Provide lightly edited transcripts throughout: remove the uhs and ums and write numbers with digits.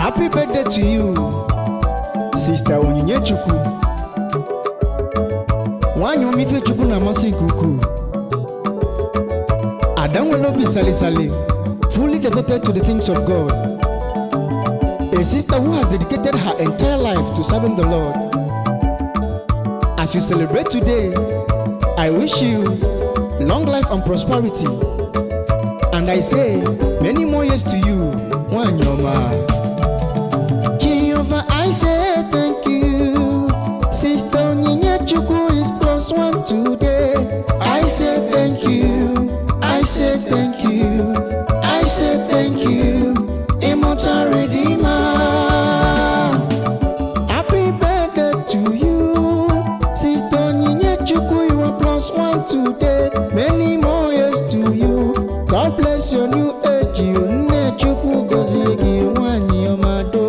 Happy birthday to you, Sister Onyinyechukwu. Wanyo mife chukwu na masi kuku. Adam will not be sali, fully devoted to the things of God. A sister who has dedicated her entire life to serving the Lord. As you celebrate today, I wish you long life and prosperity. And I say, many more years to you, Wanyoma. I say thank you, Sister Onyinyechukwu is +1 today. I say thank you, I say thank you, I say thank you, Immortal Redeemer. Happy birthday to you, Sister Onyinyechukwu, you are +1 today. Many more years to you. God bless your new age, you Onyinyechukwu gozigi wanyi omado.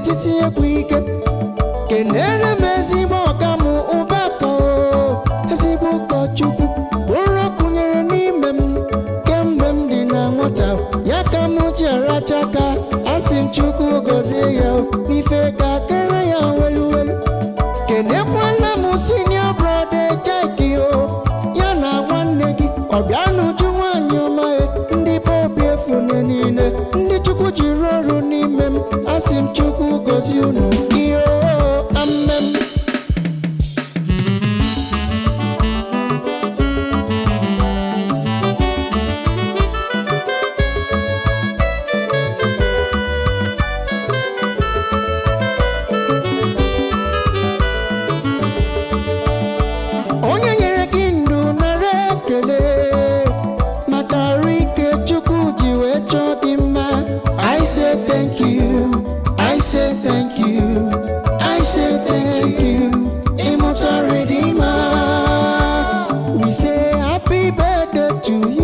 Tisi ekwike kenele mezigbo ọkamu ụbako ezigbo ụkọchukwu ụrọ kụnyere n'ime m kemgbe m dị na nwata ya ka m ji arachaka asị m Chukwu gọzie ya n'ife ka kere ya welu kenekwala m senior brother Jackie ya na nwanne gị ọbịanụju nwanyị ọma ndị obi efune niile ndị Chukwu jiri ọrụ n'ime m asị m Chukwu gọzie unu iyo amen. Onye nyere gị ndụ nara ekele maka arụ ike Chukwu ji wee chọọ gị mma. I say thank you, I say thank you, I say thank you, Immortal Redeemer. We say happy birthday to you.